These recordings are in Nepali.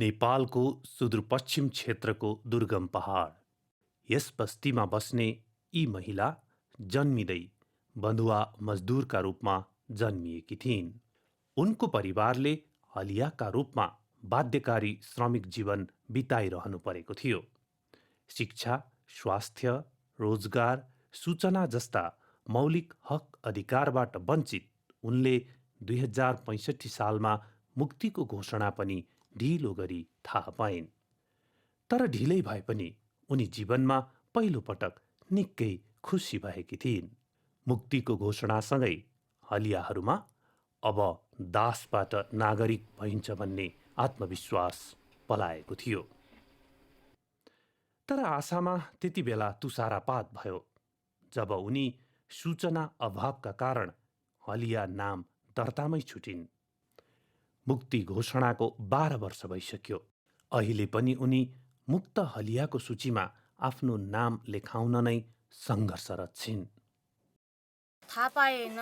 नेपालको सुदूरपश्चिम क्षेत्रको दुर्गम पहाड। यस बस्तीमा बस्ने यी महिला जन्मिँदै बन्धुवा मजदुरका रूपमा जन्मिएकी थिइन्। उनको परिवारले हलियाका रूपमा बाध्यकारी श्रमिक जीवन बिताइरहनु परेको थियो। शिक्षा, स्वास्थ्य, रोजगार, सूचना जस्ता मौलिक हक अधिकारबाट वञ्चित उनले 2065 सालमा मुक्तिको घोषणा पनि ढिलो गरी थाहा पाइन्। तर ढिलै भए पनि उनी जीवनमा पहिलो पटक निकै खुसी भएकी थिइन्। मुक्तिको घोषणासँगै हलियाहरूमा अब दासबाट नागरिक भइन्छ भन्ने आत्मविश्वास पलाएको थियो। तर आशामा त्यति बेला तुषारापात भयो जब उनी सूचना अभावका कारण हलिया नाम दर्तामै छुटिन्। मुक्ति घोषणाको 12 वर्ष भइसक्यो। अहिले पनि उनी मुक्त हलियाको सूचीमा आफ्नो नाम लेखाउन नै सङ्घर्षरत छिन्। थाहा पाएन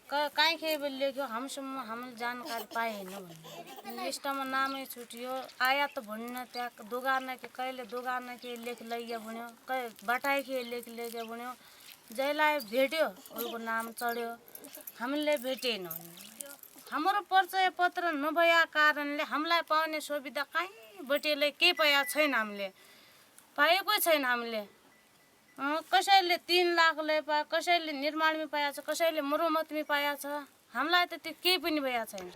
काहीँ केही लेख्यो, हामीसम्म हामीले जानकारी पाएन भन्ने लिस्टमा नामै छुट्यो। आया त भन्नु त्यहाँ दोगार्न के कहिले दोगार्न के लेख लैया भन्यो, बटाइ के लेख लैया भन्यो। जैलाई भेट्यो उसको नाम चढ्यो, हामीले भेटेन। हाम्रो परिचय पत्र नभया कारणले हामीलाई पाउने सुविधा कहीँ बटेले केही पाएको छैन, हामीले पाएकै छैन। हामीले कसैले 3 लाखले पाए, कसैले निर्माणमै पाएको छ, कसैले मर्मतमै पाएको छ। हामीलाई त त्यो केही पनि भएको छैन।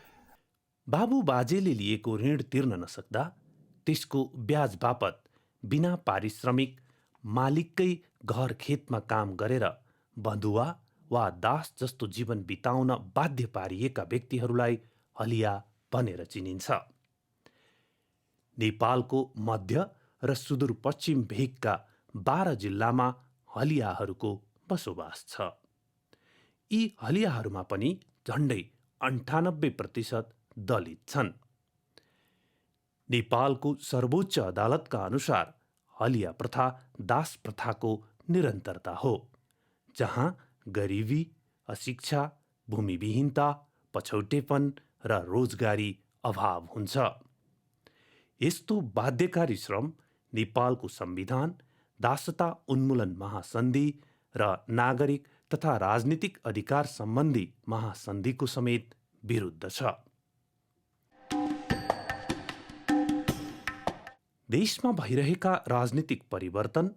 बाबु बाजेले लिएको ऋण तिर्न नसक्दा त्यसको ब्याज बापत बिना पारिश्रमिक मालिककै घर खेतमा काम गरेर बन्धुवा वा दास जस्तो जीवन बिताउन बाध्य पारिएका व्यक्तिहरूलाई हलिया भनेर चिनिन्छ। नेपालको मध्य र सुदूरपश्चिम भेगका 12 जिल्लामा हलियाहरूको बसोबास छ। यी हलियाहरूमा पनि झन्डै 98% दलित छन्। नेपालको सर्वोच्च अदालतका अनुसार हलिया प्रथा दास प्रथाको निरन्तरता हो, जहाँ गरिबी, अशिक्षा, भूमिविहीनता, पछौटेपन र रोजगारी अभाव हुन्छ। यस्तो बाध्यकारी श्रम नेपालको संविधान, दासता उन्मूलन महासन्धि र नागरिक तथा राजनीतिक अधिकार सम्बन्धी महासन्धिको समेत विरुद्ध छ। देशमा भइरहेका राजनीतिक परिवर्तन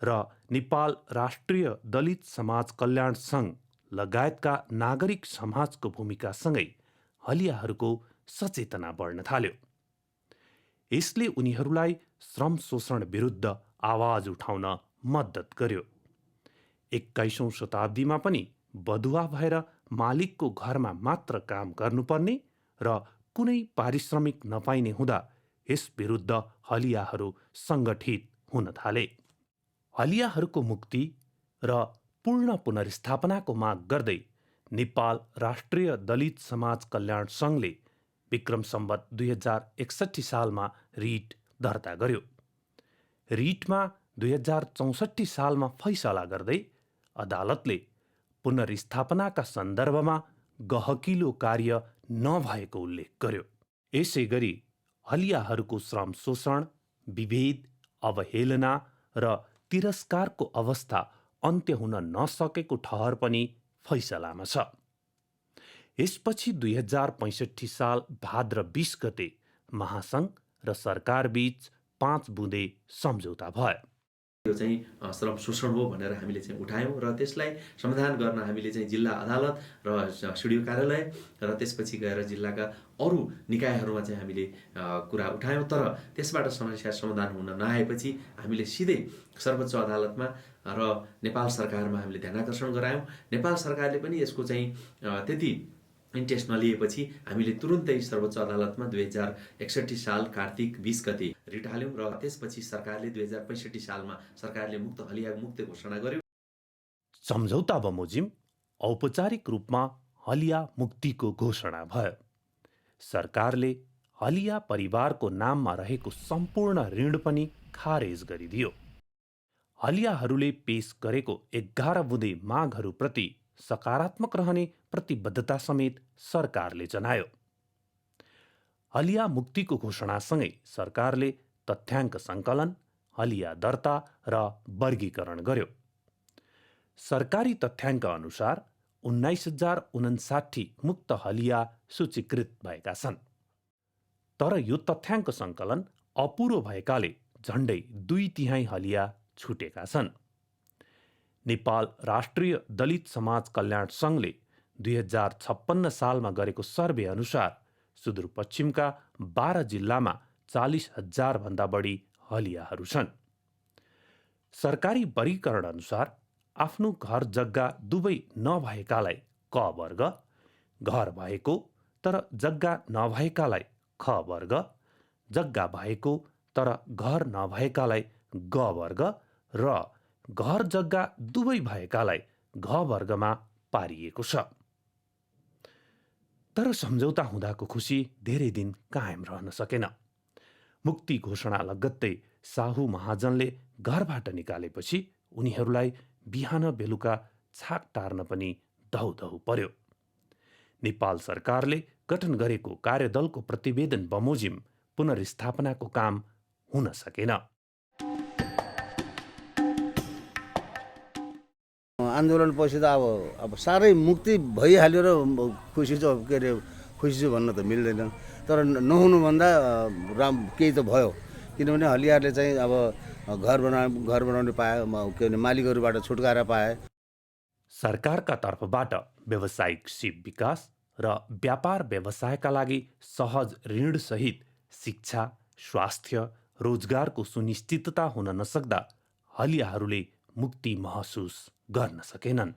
र नेपाल राष्ट्रिय दलित समाज कल्याण सङ्घ लगायतका नागरिक समाजको भूमिकासँगै हलियाहरूको सचेतना बढ्न थाल्यो। यसले उनीहरूलाई श्रम शोषण विरुद्ध आवाज उठाउन मद्दत गर्यो। 21औं शताब्दीमा पनि बधुवा भएर मालिकको घरमा मात्र काम गर्नुपर्ने र कुनै पारिश्रमिक नपाइने हुँदा यस विरुद्ध हलियाहरू सङ्गठित हुन थाले। हलियाहरूको मुक्ति र पूर्ण पुनर्स्थापनाको माग गर्दै नेपाल राष्ट्रिय दलित समाज कल्याण सङ्घले विक्रम सम्वत 2061 सालमा रिट दर्ता गर्यो। रिटमा 2064 सालमा फैसला गर्दै अदालतले पुनर्स्थापनाका सन्दर्भमा गहकिलो कार्य नभएको उल्लेख गर्यो। यसै गरी हलियाहरूको श्रम शोषण, विभेद, अवहेलना र तिरस्कारको अवस्था अन्त्य हुन नसकेको ठहर पनि फैसलामा छ। यसपछि 2065 साल भाद्र 20 गते महासङ्घ र सरकारबीच 5 बुँदे सम्झौता भयो। यो चाहिँ श्रम शोषण हो भनेर हामीले चाहिँ उठायौँ र त्यसलाई समाधान गर्न हामीले चाहिँ जिल्ला अदालत र सिडिओ कार्यालय र त्यसपछि गएर जिल्लाका अरू निकायहरूमा चाहिँ हामीले कुरा उठायौँ। तर त्यसबाट समस्या समाधान हुन नआएपछि हामीले सिधै सर्वोच्च अदालतमा र नेपाल सरकारमा हामीले ध्यानाकर्षण गरायौँ। नेपाल सरकारले पनि यसको चाहिँ त्यति इन्ट्रेस्ट नलिएपछि हामीले तुरुन्तै सर्वोच्च अदालतमा 2061 साल कार्तिक 20 गते रिट हाल्यौँ र त्यसपछि सरकारले 2065 सालमा सरकारले मुक्त हलिया मुक्त घोषणा गर्यो। सम्झौता बमोजिम औपचारिक रूपमा हलिया मुक्तिको घोषणा भयो। सरकारले हलिया परिवारको नाममा रहेको सम्पूर्ण ऋण पनि खारेज गरिदियो। हलियाहरूले पेश गरेको 11 बुँदे मागहरूप्रति सकारात्मक रहने प्रतिबद्धता समेत सरकारले जनायो। हलिया मुक्तिको घोषणासँगै सरकारले तथ्याङ्क सङ्कलन, हलिया दर्ता र वर्गीकरण गर्यो। सरकारी तथ्याङ्क अनुसार 19,059 मुक्त हलिया सूचीकृत भएका छन्। तर यो तथ्याङ्क सङ्कलन अपुरो भएकाले झन्डै 2/3 हलिया छुटेका छन्। नेपाल राष्ट्रिय दलित समाज कल्याण सङ्घले 2056 सालमा गरेको सर्वे अनुसार सुदूरपश्चिमका 12 जिल्लामा 40,000 भन्दा बढी हलियाहरू छन्। सरकारी वर्गीकरण अनुसार आफ्नो घर जग्गा दुवै नभएकालाई क वर्ग, घर भएको तर जग्गा नभएकालाई ख वर्ग, जग्गा भएको तर घर नभएकालाई ग वर्ग र घर जग्गा दुवै भएकालाई घ वर्गमा पारिएको छ। तर सम्झौता हुँदाको खुसी धेरै दिन कायम रहन सकेन। मुक्ति घोषणा लगत्तै साहु महाजनले घरबाट निकालेपछि उनीहरूलाई बिहान बेलुका छाक टार्न पनि धौधौ पर्यो। नेपाल सरकारले गठन गरेको कार्यदलको प्रतिवेदन बमोजिम पुनर्स्थापनाको काम हुन सकेन। आन्दोलनपछि त अब साह्रै मुक्ति भइहाल्यो र खुसी चाहिँ के अरे खुसी छु भन्न त मिल्दैन। तर नहुनुभन्दा केही त भयो, किनभने हलियाहरूले चाहिँ अब घर बनाउने पाए, के भने मालिकहरूबाट छुटकारा पाए। सरकारका तर्फबाट व्यावसायिक सिप विकास र व्यापार व्यवसायका लागि सहज ऋणसहित शिक्षा, स्वास्थ्य, रोजगारको सुनिश्चितता हुन नसक्दा हलियाहरूले मुक्ति महसुस गर्न सकेनन्।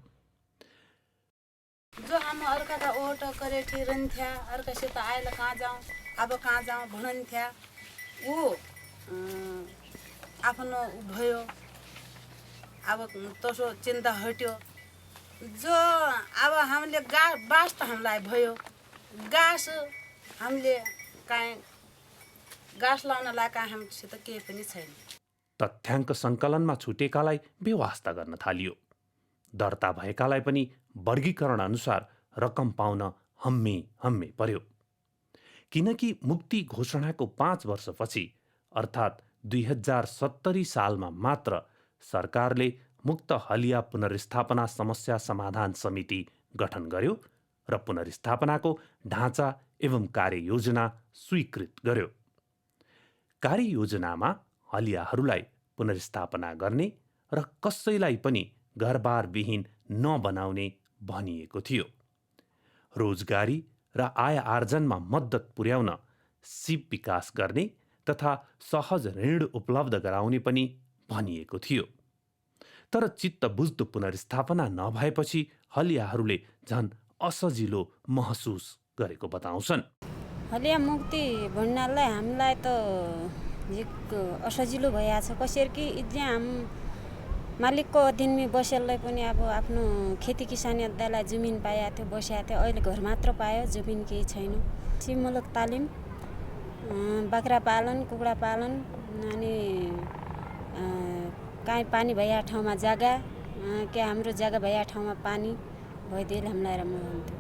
जो हम अर्काका ओट करे रहन्थ्या, अर्कासित आएर कहाँ जाउँ, अब कहाँ जाउँ भन्थ्या, ऊ आफ्नो भयो, अब तसो चिन्ता हट्यो। जो अब हामीले बास त हामीलाई भयो, गास हामीले काहीँ गास लाउनलाई काहीँ हामीसित केही पनि छैन। तथ्याङ्क सङ्कलनमा छुटेकालाई बेवास्ता गर्न थालियो। दर्ता भएकालाई पनि वर्गीकरण अनुसार रकम पाउन हम्मे पर्यो। किनकि मुक्ति घोषणाको 5 वर्षपछि अर्थात् 2070 सालमा मात्र सरकारले मुक्त हलिया पुनर्स्थापना समस्या समाधान समिति गठन गर्यो र पुनर्स्थापनाको ढाँचा एवं कार्ययोजना स्वीकृत गर्यो। कार्ययोजनामा हलियाहरूलाई पुनर्स्थापना गर्ने र कसैलाई पनि घरबारविहीन नबनाउने भनिएको थियो। रोजगारी र आय आर्जनमा मद्दत पुर्याउन सिप विकास गर्ने तथा सहज ऋण उपलब्ध गराउने पनि भनिएको थियो। तर चित्तबुझ्दो पुनर्स्थापना नभएपछि हलियाहरूले झन् असजिलो महसुस गरेको बताउँछन्। हलिया मुक्ति भन्नालाई हामीलाई त असजिलो भइहाल्छ। कसरी कि त्यहाँ हाम मालिकको अधीनमा बसेलाई पनि अब आफ्नो खेती किसानी अध्यायलाई जमिन पाएको थियो, बसेको थियो। अहिले घर मात्र पायो, जमिन केही छैन। सिपमूलक तालिम, बाख्रा पालन, कुखुरा पालन, अनि काहीँ पानी भइरहेको ठाउँमा जग्गा, के हाम्रो जग्गा भइरहेको ठाउँमा पानी भइदिएले हामीलाई राम्रो हुन्थ्यो।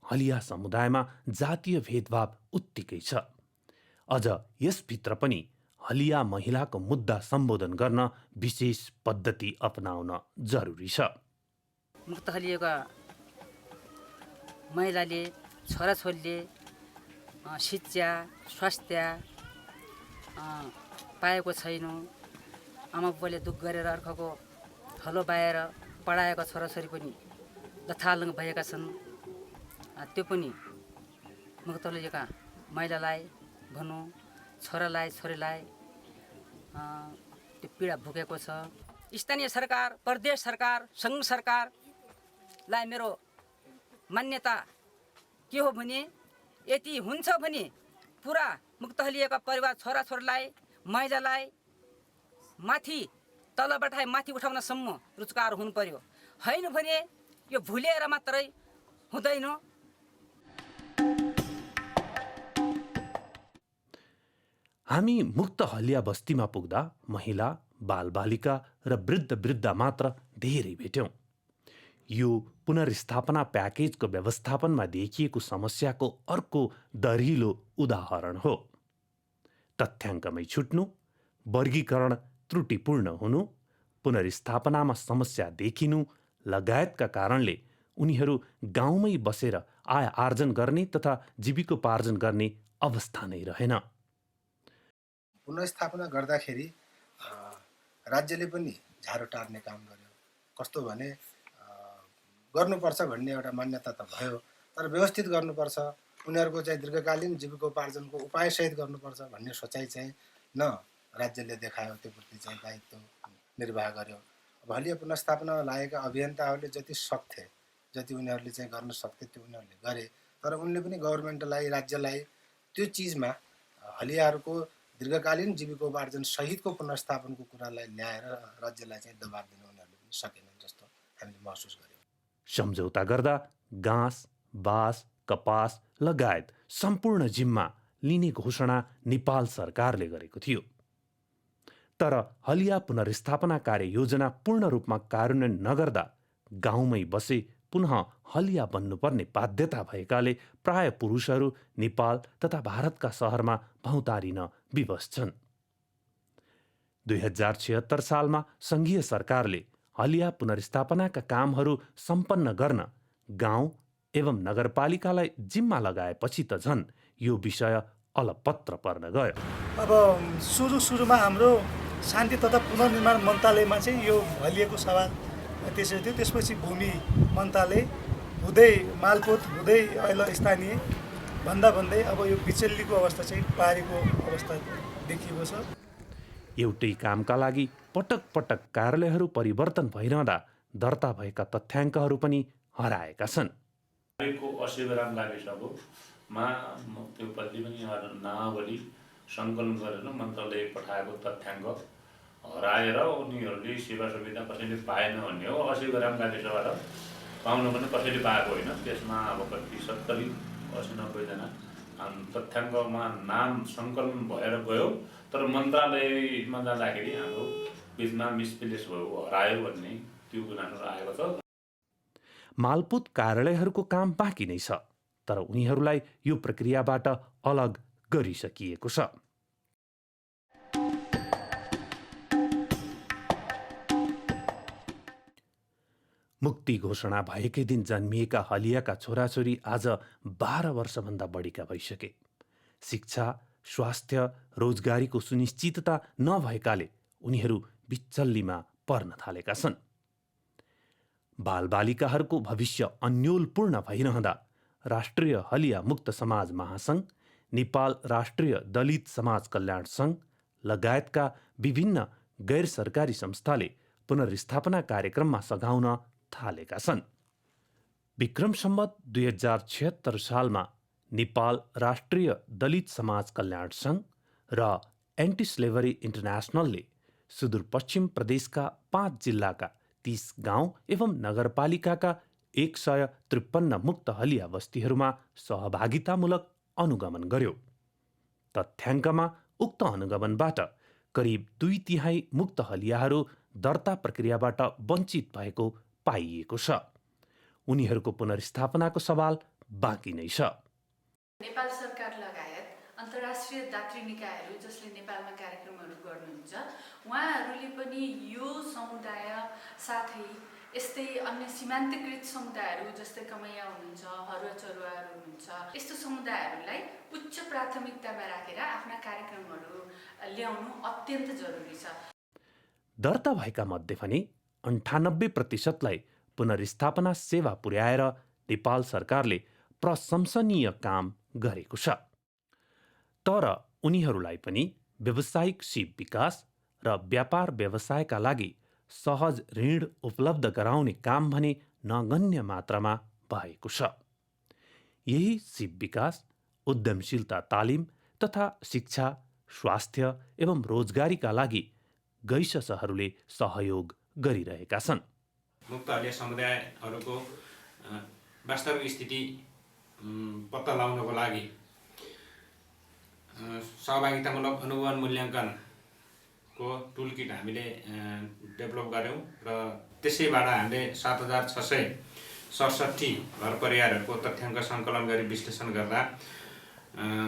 हलिया समुदायमा जातीय भेदभाव उत्तिकै छ। अझ यसभित्र पनि हलिया महिलाको मुद्दा सम्बोधन गर्न विशेष पद्धति अपनाउन जरुरी छ। मुक्त हलियाका महिलाले, छोराछोरीले शिक्षा, स्वास्थ्य पाएको छैन। आमा बुबाले दुःख गरेर अर्काको हलो बाएर पढाएका छोराछोरी पनि लथालङ्ग भएका छन्। त्यो पनि मुक्त हलियाका महिलालाई भनौँ, छोरालाई छोरीलाई त्यो पीडा भोगेको छ। स्थानीय सरकार, प्रदेश सरकार, सङ्घ सरकारलाई मेरो मान्यता के हो भने यति हुन्छ भने पुरा मुक्त हलियाका परिवार छोराछोरीलाई, महिलालाई माथि तलबाट माथि उठाउनसम्म रोजगार हुनु पर्यो। होइन भने यो भुलेर मात्रै हुँदैन। हामी मुक्त हलिया बस्तीमा पुग्दा महिला, बालबालिका र वृद्ध मात्र धेरै भेट्यौँ। यो पुनर्स्थापना प्याकेजको व्यवस्थापनमा देखिएको समस्याको अर्को दरिलो उदाहरण हो। तथ्याङ्कमै छुट्नु, वर्गीकरण त्रुटिपूर्ण हुनु, पुनर्स्थापनामा समस्या देखिनु लगायतका कारणले उनीहरू गाउँमै बसेर आय आर्जन गर्ने तथा जीविकोपार्जन गर्ने अवस्था नै रहेन। पुनर्स्थापना गर्दाखेरि राज्यले पनि झारो टार्ने काम गर्यो। कस्तो भने गर्नुपर्छ भन्ने एउटा मान्यता त भयो, तर व्यवस्थित गर्नुपर्छ, उनीहरूको चाहिँ दीर्घकालीन जीविकोपार्जनको उपायसहित गर्नुपर्छ भन्ने सोचाइ चाहिँ न राज्यले देखायो, त्यो प्रति चाहिँ दायित्व निर्वाह गर्यो। अब हलिया पुनर्स्थापनामा लागेका अभियन्ताहरूले जति सक्थे, जति उनीहरूले चाहिँ गर्न सक्थे त्यो उनीहरूले गरे, तर उनले पनि गभर्मेन्टलाई, राज्यलाई त्यो चिजमा हलियाहरूको दीर्घकालीन जीविकोपार्जन सहितको पुनर्स्थापनको कुरालाई ल्याएर राज्यलाई चाहिँ दबाब दिन उनीहरूले पनि सकेनन् जस्तो हामीले महसुस गर्यौँ। सम्झौता गर्दा घाँस, बाँस, कपास लगायत सम्पूर्ण जिम्मा लिने घोषणा नेपाल सरकारले गरेको थियो। तर हलिया पुनर्स्थापना कार्ययोजना पूर्ण रूपमा कार्यान्वयन नगर्दा गाउँमै बसे पुनः हलिया बन्नुपर्ने बाध्यता भएकाले प्राय पुरुषहरू नेपाल तथा भारतका सहरमा भौँतारिन विवश छन्। 2076 सालमा सङ्घीय सरकारले हलिया पुनर्स्थापनाका कामहरू सम्पन्न गर्न गाउँ एवं नगरपालिकालाई जिम्मा लगाएपछि त झन् यो विषय अलपत्र पर्न गयो। अब सुरुमा हाम्रो शान्ति तथा पुनर्निर्माण मन्त्रालयमा चाहिँ यो हलिएको सवाल त्यसरी थियो। त्यसपछि भूमि मन्त्रालय हुँदै मालपोत हुँदै अहिले स्थानीय भन्दै अब यो बिचल्लीको अवस्था चाहिँ पारेको अवस्था देखिएको छ। एउटै कामका लागि पटक पटक कार्यालयहरू परिवर्तन भइरहँदा दर्ता भएका तथ्याङ्कहरू पनि हराएका छन्। को 80 ग्राम गाविसमा त्यो पछि पनि नावली सङ्कलन गरेर मन्त्रालय पठाएको तथ्याङ्क हराएर उनीहरूले सेवा सुविधा कसैले पाएन भन्ने हो। 80 ग्राम गाविसबाट पाउनु पनि कसैले पाएको होइन। त्यसमा अब कति 70, 80, 90 जना तथ्याङ्कमा नाम सङ्कलन भएर गयो, तर मन्त्रालयमा जाँदाखेरि हाम्रो बिचमा मिसप्लेस भयो, हरायो भन्ने त्यो गुनासो आएको छ। मालपोत कार्यालयहरूको काम बाँकी नै छ, तर उनीहरूलाई यो प्रक्रियाबाट अलग गरिसकिएको छ। मुक्ति घोषणा भएकै दिन जन्मिएका हलियाका छोराछोरी आज 12 वर्षभन्दा बढीका भइसके। शिक्षा, स्वास्थ्य, रोजगारीको सुनिश्चितता नभएकाले उनीहरू बिचल्लीमा पर्न थालेका छन्। बालबालिकाहरूको भविष्य अन्योलपूर्ण भइरहँदा राष्ट्रिय हलिया मुक्त समाज महासङ्घ, नेपाल राष्ट्रिय दलित समाज कल्याण सङ्घ लगायतका विभिन्न गैर सरकारी संस्थाले पुनर्स्थापना कार्यक्रममा सघाउन थालेका छन्। विक्रम सम्वत 2076 सालमा नेपाल राष्ट्रिय दलित समाज कल्याण सङ्घ र एन्टी स्लेभरी इन्टरनेसनलले सुदूरपश्चिम प्रदेशका 5 जिल्लाका 30 गाउँ एवं नगरपालिकाका 153 मुक्त हलिया बस्तीहरूमा सहभागितामूलक अनुगमन गर्यो। तथ्याङ्कमा उक्त अनुगमनबाट करिब 2/3 मुक्त हलियाहरू दर्ता प्रक्रियाबाट वञ्चित भएको पाइएको छ। उनीहरूको पुनर्स्थापनाको सवाल बाँकी नै छ। नेपाल सरकार लगायत अन्तर्राष्ट्रिय दात्री निकायहरू जसले नेपालमा कार्यक्रमहरू गर्नुहुन्छ, उहाँहरूले पनि यो समुदाय साथै यस्तै अन्य सीमान्तकृत समुदायहरू जस्तै कमैया हुनुहुन्छ, हरुवा चरुवाहरू हुनुहुन्छ, यस्तो समुदायहरूलाई उच्च प्राथमिकतामा राखेर आफ्ना कार्यक्रमहरू ल्याउनु अत्यन्त जरुरी छ। दर्ता भएका मध्ये पनि 98% पुनर्स्थापना सेवा पुर्याएर नेपाल सरकारले प्रशंसनीय काम गरेको छ। तर उनीहरूलाई पनि व्यावसायिक सिप विकास र व्यापार व्यवसायका लागि सहज ऋण उपलब्ध गराउने काम भने नगण्य मात्रामा भएको छ। यही सिप विकास, उद्यमशीलता तालिम तथा शिक्षा, स्वास्थ्य एवं रोजगारीका लागि गैससहरूले सहयोग गरिरहेका छन्। मुक्त हलिया समुदायहरूको वास्तविक स्थिति पत्ता लगाउनको लागि सहभागितामूलक अनुगमन मूल्याङ्कन को टुल किट हामीले डेभलप गऱ्यौँ र त्यसैबाट हामीले 7,667 घर परिवारहरूको तथ्याङ्क सङ्कलन गरी विश्लेषण गर्दा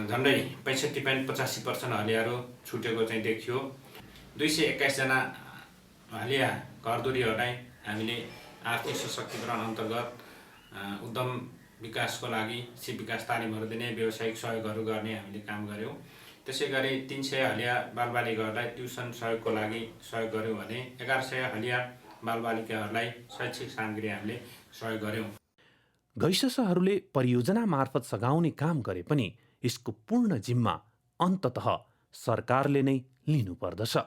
झन्डै 65.85% हलियाहरू छुटेको चाहिँ देखियो। 221 जना हलिया घरधुरीहरूलाई हामीले आर्थिक सशक्तिकरण अन्तर्गत उद्यम विकासको लागि सिप विकास तालिमहरू दिने व्यावसायिक सहयोगहरू गर्ने हामीले काम गऱ्यौँ। त्यसै गरी 300 हलिया बालबालिकाहरूलाई ट्युसन सहयोगको लागि सहयोग गऱ्यौँ भने 1100 हलिया बालबालिकाहरूलाई शैक्षिक सामग्री हामीले सहयोग गऱ्यौँ। गैससहरूले परियोजना मार्फत सघाउने काम गरे पनि यसको पूर्ण जिम्मा अन्ततः सरकारले नै लिनुपर्दछ।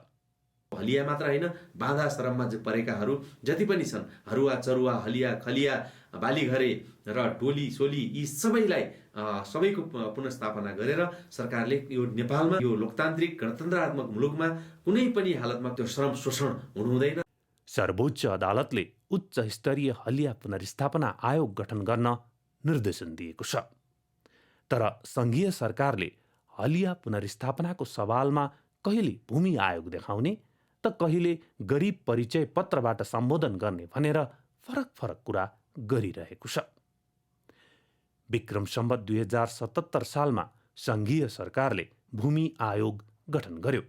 हलिया मात्र होइन, बाँधा श्रममा परेकाहरू जति पनि छन्, हरुवा चरुवा हलिया खलिया बालीघरे र टोली सोली, यी सबैको पुनर्स्थापना गरेर सरकारले यो नेपालमा यो लोकतान्त्रिक गणतन्त्रात्मक मुलुकमा कुनै पनि हालतमा त्यो श्रम शोषण हुनु हुँदैन। सर्वोच्च अदालतले उच्च स्तरीय हलिया पुनर्स्थापना आयोग गठन गर्न निर्देशन दिएको छ। तर सङ्घीय सरकारले हलिया पुनर्स्थापनाको सवालमा कहिले भूमि आयोग देखाउने त कहिले गरिब परिचय पत्रबाट सम्बोधन गर्ने भनेर फरक कुरा गरिरहेको छ। विक्रम सम्वत 2077 सालमा सङ्घीय सरकारले भूमि आयोग गठन गर्यो।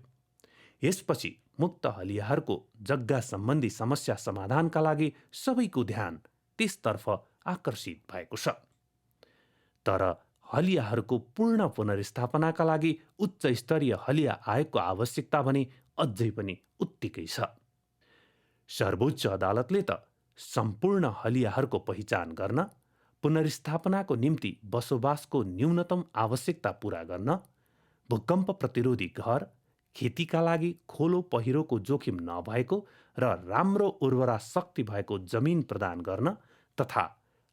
यसपछि मुक्त हलियाहरूको जग्गा सम्बन्धी समस्या समाधानका लागि सबैको ध्यान त्यसतर्फ आकर्षित भएको छ। तर हलियाहरूको पूर्ण पुनर्स्थापनाका लागि उच्च स्तरीय हलिया आयोगको आवश्यकता भने अझै पनि उत्तिकै छ। सर्वोच्च अदालतले त सम्पूर्ण हलियाहरूको पहिचान गर्न, पुनर्स्थापनाको निम्ति बसोबासको न्यूनतम आवश्यकता पूरा गर्न, भूकम्प प्रतिरोधी घर, खेतीका लागि खोलो पहिरोको जोखिम नभएको र राम्रो उर्वरा शक्ति भएको जमिन प्रदान गर्न तथा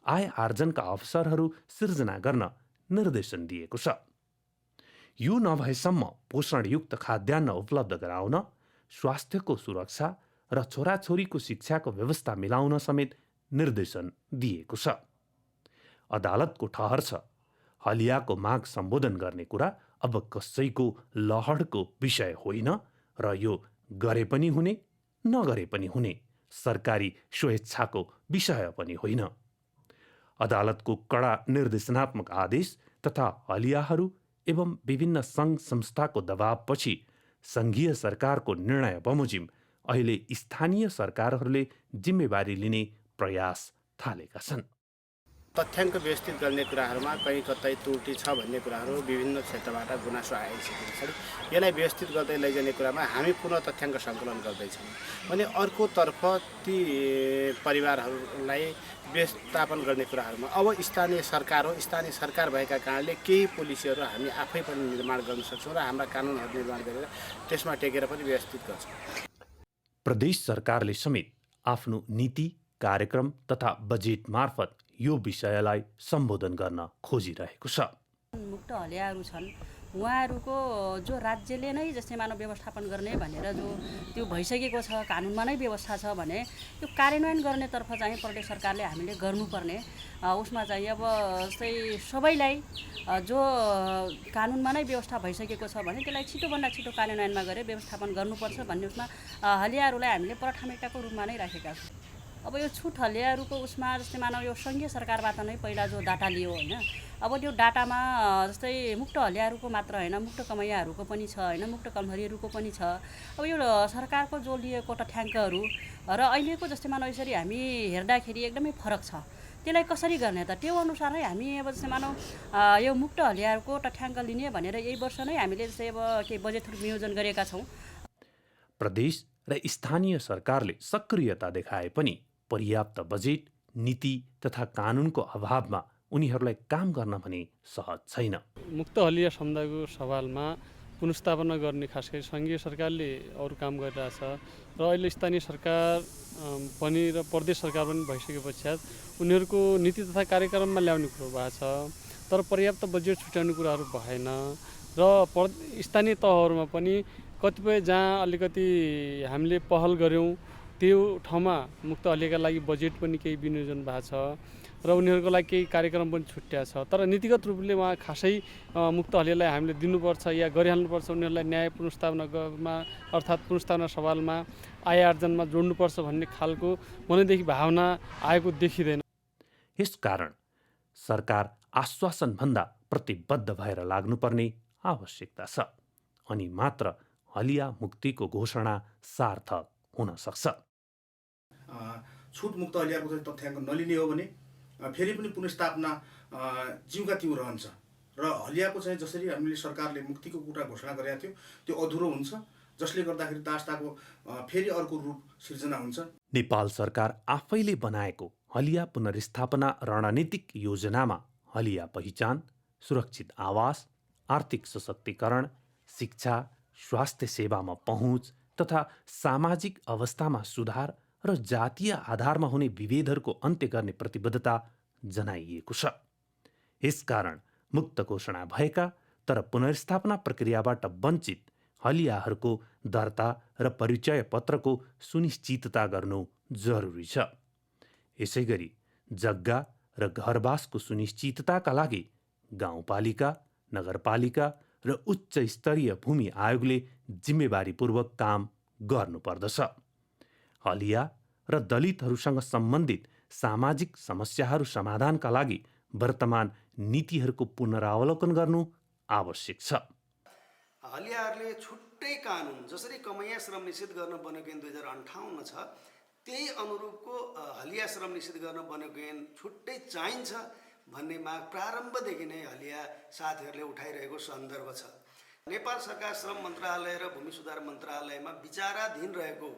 आय आर्जनका अवसरहरू सिर्जना गर्न निर्देशन दिएको छ। यो नभएसम्म पोषणयुक्त खाद्यान्न उपलब्ध गराउन, स्वास्थ्यको सुरक्षा र छोराछोरीको शिक्षाको व्यवस्था मिलाउन समेत निर्देशन दिएको छ। अदालतको ठहर छ, हलियाको माग सम्बोधन गर्ने कुरा अब कसैको लहडको विषय होइन र यो गरे पनि हुने नगरे पनि हुने सरकारी स्वेच्छाको विषय पनि होइन। अदालतको कडा निर्देशनात्मक आदेश तथा हलियाहरू एवं विभिन्न सङ्घ संस्थाको दबावपछि सङ्घीय सरकारको निर्णय बमोजिम अहिले स्थानीय सरकारहरूले जिम्मेवारी लिने प्रयास थालेका छन्। तथ्याङ्क व्यवस्थित गर्ने कुराहरूमा कहीँ कतै त्रुटि छ भन्ने कुराहरू विभिन्न क्षेत्रबाट गुनासो आइसकेको छ। यसलाई व्यवस्थित गर्दै लैजाने कुरामा हामी पुनः तथ्याङ्क सङ्कलन गर्दैछौँ भने अर्कोतर्फ ती परिवारहरूलाई व्यवस्थापन गर्ने कुराहरूमा अब स्थानीय सरकार भएका कारणले केही पोलिसीहरू हामी आफै पनि निर्माण गर्न सक्छौँ र हाम्रा कानुनहरू निर्माण गरेर त्यसमा टेकेर पनि व्यवस्थित गर्छौँ। प्रदेश सरकारले समेत आफ्नो नीति, कार्यक्रम तथा बजेट मार्फत यो विषयलाई सम्बोधन गर्न खोजिरहेको छ। मुक्त हलियाहरू छन्, उहाँहरूको जो राज्यले नै जस्तै मानव व्यवस्थापन गर्ने भनेर जो त्यो भइसकेको छ, कानुनमा नै व्यवस्था छ भने त्यो कार्यान्वयन गर्नेतर्फ चाहिँ प्रदेश सरकारले हामीले गर्नुपर्ने उसमा चाहिँ अब जस्तै सबैलाई जो कानुनमा नै व्यवस्था भइसकेको छ भने त्यसलाई छिटोभन्दा छिटो कार्यान्वयनमा गरेर व्यवस्थापन गर्नुपर्छ भन्ने उसमा हलियाहरूलाई हामीले प्राथमिकताको रूपमा नै राखेका छौँ। अब यो छुट हलियाहरूको उसमा जस्तै मानव यो सङ्घीय सरकारबाट नै पहिला जो डाटा लियो होइन, अब त्यो डाटामा जस्तै मुक्त हलियाहरूको मात्र होइन, मुक्त कमैयाहरूको पनि छ होइन, मुक्त कमहरीहरूको पनि छ। अब यो सरकारको जो लिएको तथ्याङ्कहरू र अहिलेको जस्तै मानव यसरी हामी हेर्दाखेरि एकदमै फरक छ। त्यसलाई कसरी गर्ने त? त्यो अनुसारै हामी अब जस्तै मानव यो मुक्त हलियाहरूको तथ्याङ्क लिने भनेर यही वर्ष नै हामीले जस्तै अब केही बजेटहरू नियोजन गरेका छौँ। प्रदेश र स्थानीय सरकारले सक्रियता देखाए पनि पर्याप्त बजेट, नीति तथा कानुनको अभावमा उनीहरूलाई काम गर्न भने सहज छैन। मुक्त हलिया समुदायको सवालमा पुनर्स्थापना गर्ने खास गरी सङ्घीय सरकारले अरू काम गरिरहेछ र अहिले स्थानीय सरकार पनि र प्रदेश सरकार पनि भइसके पश्चात उनीहरूको नीति तथा कार्यक्रममा ल्याउने कुरो भएको छ, तर पर्याप्त बजेट छुट्याउने कुराहरू भएन र स्थानीय तहहरूमा पनि कतिपय जहाँ अलिकति हामीले पहल गऱ्यौँ त्यो ठाउँमा मुक्त हलियाका लागि बजेट पनि केही विनियोजन भएको छ र र उनीहरूको लागि केही कार्यक्रम पनि छुट्या छ। तर नीतिगत रूपले उहाँ खासै मुक्त हलियालाई हामीले दिनुपर्छ या गरिहाल्नुपर्छ, उनीहरूलाई न्याय पुनर्स्थापनामा अर्थात् पुनर्स्थापना सवालमा आय आर्जनमा जोड्नुपर्छ भन्ने खालको मनैदेखि भावना आएको देखिँदैन। यसकारण सरकार आश्वासनभन्दा प्रतिबद्ध भएर लाग्नुपर्ने आवश्यकता छ, अनि मात्र हलिया मुक्तिको घोषणा सार्थक हुन सक्छ। छुटमुक्त हलियाको चाहिँ तथ्याङ्क नलिने हो भने फेरि पनि पुनर्स्थापना जिउका तिउ रहन्छ र हलियाको चाहिँ जसरी हामीले सरकारले मुक्तिको कुरा घोषणा गरेका थियो त्यो अधुरो हुन्छ, जसले गर्दाखेरि दास्ताको फेरि अर्को रूप सिर्जना हुन्छ। नेपाल सरकार आफैले बनाएको हलिया पुनर्स्थापना रणनीतिक योजनामा हलिया पहिचान, सुरक्षित आवास, आर्थिक सशक्तिकरण, शिक्षा, स्वास्थ्य सेवामा पहुँच तथा सामाजिक अवस्थामा सुधार र जातीय आधारमा हुने विभेदहरूको अन्त्य गर्ने प्रतिबद्धता जनाइएको छ। यसकारण मुक्त घोषणा भएका तर पुनर्स्थापना प्रक्रियाबाट वञ्चित हलियाहरूको दर्ता र परिचय पत्रको सुनिश्चितता गर्नु जरुरी छ। यसैगरी जग्गा र घरवासको सुनिश्चितताका लागि गाउँपालिका, नगरपालिका र उच्च स्तरीय भूमि आयोगले जिम्मेवारीपूर्वक काम गर्नुपर्दछ। हलिया र दलितहरूसँग सम्बन्धित सामाजिक समस्याहरू समाधानका लागि वर्तमान नीतिहरूको पुनरावलोकन गर्नु आवश्यक छ। हलियाहरूले छुट्टै कानुन जसरी कमैया श्रम निषेध गर्न बनेको ऐन 2058 छ, त्यही अनुरूपको हलिया श्रम निषेध गर्न बनेको ऐन छुट्टै चाहिन्छ भन्ने माग प्रारम्भदेखि नै हलिया साथीहरूले उठाइरहेको सन्दर्भ छ। नेपाल सरकार श्रम मन्त्रालय र भूमि सुधार मन्त्रालयमा विचाराधीन रहेको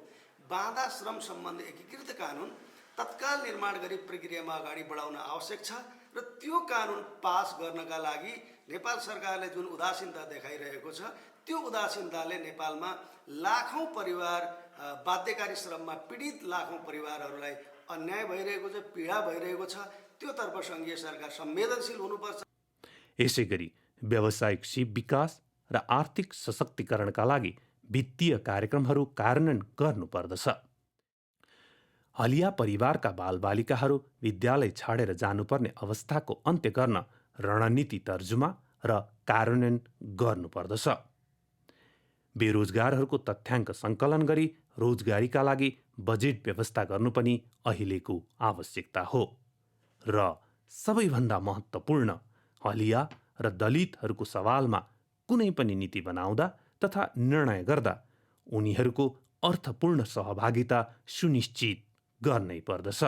बाँधा श्रम सम्बन्धी एकीकृत कानुन तत्काल निर्माण गरी प्रक्रियामा अगाडि बढाउन आवश्यक छ र त्यो कानुन पास गर्नका लागि नेपाल सरकारले जुन उदासीनता देखाइरहेको छ त्यो उदासीनताले नेपालमा लाखौँ परिवार बाध्यकारी श्रममा पीडित लाखौँ परिवारहरूलाई अन्याय भइरहेको छ, पीडा भइरहेको छ। त्योतर्फ सङ्घीय सरकार संवेदनशील हुनुपर्छ। यसैगरी व्यावसायिक सिप विकास र आर्थिक सशक्तिकरणका लागि वित्तीय कार्यक्रमहरू कार्यान्वयन गर्नुपर्दछ। हलिया परिवारका बालबालिकाहरू विद्यालय छाडेर जानुपर्ने अवस्थाको अन्त्य गर्न रणनीति तर्जुमा र कार्यान्वयन गर्नुपर्दछ। बेरोजगारहरूको तथ्याङ्क सङ्कलन गरी रोजगारीका लागि बजेट व्यवस्था गर्नु पनि अहिलेको आवश्यकता हो। र सबैभन्दा महत्त्वपूर्ण, हलिया र दलितहरूको सवालमा कुनै पनि नीति बनाउँदा तथा निर्णय गर्दा उनीहरूको अर्थपूर्ण सहभागिता सुनिश्चित गर्नै पर्दछ।